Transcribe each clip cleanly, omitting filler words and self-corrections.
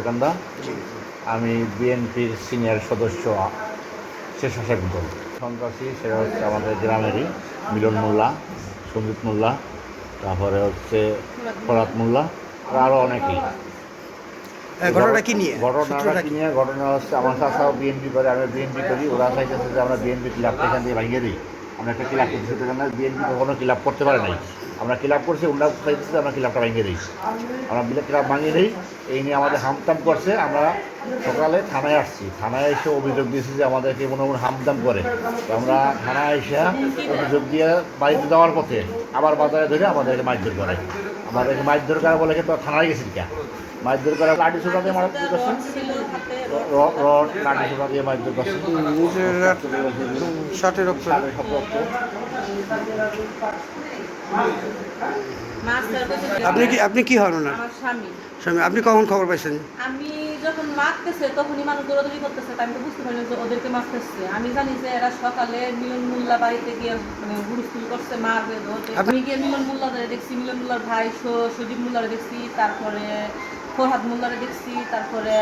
মাথাকান্দা। আমি বিএনপির সিনিয়র সদস্য স্বেচ্ছাসেবক দল। সন্ত্রাসী সেটা হচ্ছে আমাদের গ্রামেরই মিলন মোল্লা, সঞ্জিত মোল্লা, তারপরে হচ্ছে ফরাত মোল্লা, আরও অনেকেই। ঘটনাটা কি নিয়ে? ঘটনা হচ্ছে আমার চাচাও বিএনপি করে, আমি বিএনপি করি। ওরা চাইতেছে যে আমরা বিএনপি ক্লাবটা এখান থেকে ভাঙিয়ে দিই। আমরা একটা ক্লাব করছি, সেখানে বিএনপি কখনো ক্লাব করতে পারে নাই। আমরা ক্লাব করছি, ওরা চাইতেছে যে আমরা ক্লাবটা ভাঙিয়ে দিই। আমরা ক্লাব ভাঙিয়ে দিই, এই নিয়ে আমাদের হামতাম করছে। আমরা সকালে থানায় আসছি, থানায় এসে অভিযোগ দিয়েছি যে আমাদেরকে মনে মনে হামতাম করে। আমরা থানায় এসে অভিযোগ দিয়ে বাড়িতে যাওয়ার পথে আবার বাজারে ধরে আমাদেরকে মারধর করে। আমাদেরকে মারধর করা বলে তো থানায় গেছি কে মারধর করা, লাঠি ছোটা দিয়ে মারধর করছে, রড লাঠি ছোটা দিয়ে মারধর করছে। আপনি কি হন ওনার স্বামী? আপনি কখন খবর পাইছেন? আমি যখন মারতেছে তখনই মানুষ দৌড়াদৌড়ি করতেছে, আমি তো বুঝতে পারিনি যে ওদেরকে মারতেছে। আমি জানি যে এরা সকালে মিলন মোল্লা বাড়িতে গিয়ে মানে হুড়স্থুল করছে, মারবে ধরতে। আমি গিয়ে মিলন মোল্লারে দেখছি, মিলন মোল্লার ভাই সজীব মোল্লারে দেখছি, তারপরে ফরহাদ মোল্লারে দেখছি, তারপরে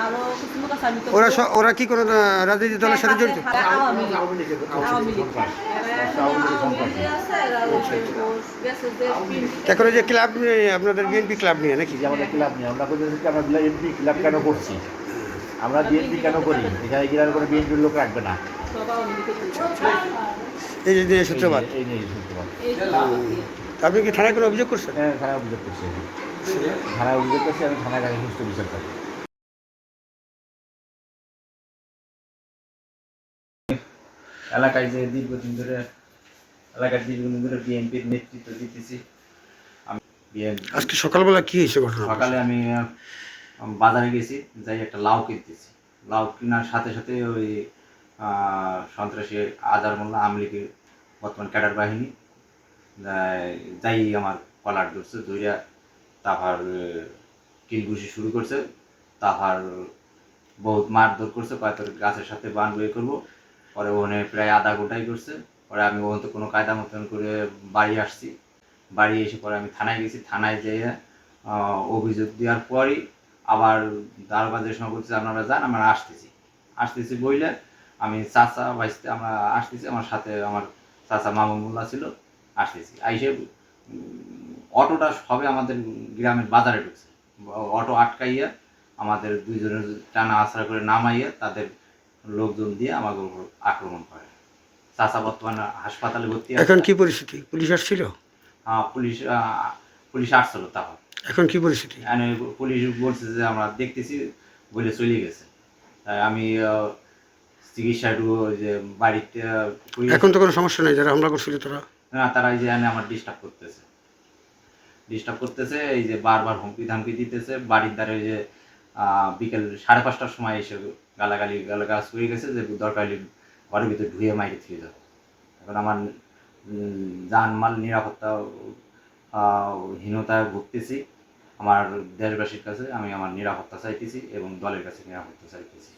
আরো কিছু লোক আছে। আমি তো ওরা কি কোনো রাজনৈতিক দলের সাথে জড়িত? আওয়ামী লীগ। এখন যে ক্লাব নিয়ে আপনাদের বিএনপি ক্লাব নিয়ে নাকি? আমাদের ক্লাব নিয়ে আমরা বলতেছি আমরা বিএনপি ক্লাব কেন করছি, আমরা বিএনপি কেন করি, এখানে গ্রামে কোনো বিএনপির লোক রাখবে না। এই যে সূত্রপাত, এই নিয়ে সূত্রপাত। আপনি কি থানায় কোনো অভিযোগ করছেন? হ্যাঁ, থানায় অভিযোগ করছি, থানায় অভিযোগ করছি। আমি থানায় কাছে সুস্থ বিচার করি। এলাকায় যে দীর্ঘদিন ধরে বিএনপির নেতৃত্ব দিতেছি। আমি আজকে সকালবেলা কি হয়েছে ঘটনা? সকালে আমি বাজারে গেছি, যাই একটা লাউ কিনতেছি। লাউ কেনার সাথে সাথে ওই সন্ত্রাসী আজহার মোল্লা, আওয়ামী লীগের বর্তমান ক্যাডার বাহিনী যাই আমার কলার ধরছে, ধরিয়া তাহার কিলঘুষি শুরু করছে। তাহার বহুত মারধর করছে, কয়েক গাছের সাথে বাঁধ বের করবো। পরে ওখানে প্রায় আধা ঘন্টাই করছে। পরে আমি ওখান থেকে কোনো কায়দা মতন করে বাড়ি আসছি। বাড়ি এসে পরে আমি থানায় গেছি। থানায় যেয়ে অভিযোগ দেওয়ার পরই আবার দারোগাদের সময় বলছে আপনারা যান, আমরা আসতেছি বইলে আমি চাচা ভাইসতে আমরা আসতেছি, আমার সাথে আমার চাচা মামুন মোল্লা ছিল। আসতেছি আইসে অটোটা সবে আমাদের গ্রামের বাজারে ঢুকছে। অটো আটকাইয়া আমাদের দুইজনের টানা আছড়া করে নামাইয়া তাদের লোকজন দিয়ে আমাদের উপর আক্রমণ করে। চাচা বর্তমানে হাসপাতালে ভর্তি আছে। এখন কি পরিস্থিতি? পুলিশ আসছিল? পুলিশ আসছিল। তারপর এখন কি পরিস্থিতি? পুলিশ বলছে যে আমরা দেখতেছি বলে চলে গেছে। তাই আমি চিকিৎসা যে বাড়িতে। এখন তো কোনো সমস্যা নেই, যারা হামলা করছিল তারা? না, তারা এই যে আমার ডিস্টার্ব করতেছে, এই যে বারবার হুমকি ধামকি দিতেছে। বাড়ির দ্বারে যে বিকেল 5:30টার সময় এসে গালাগালাজ করে গেছে যে দরকার ঘরের ভিতরে ধুয়ে মাইকে থুয়ে যাবে। এখন আমার জানমাল নিরাপত্তা হীনতায় ভুগতেছি। আমার দেশবাসীর কাছে আমি আমার নিরাপত্তা চাইতেছি এবং দলের কাছে নিরাপত্তা চাইতেছি।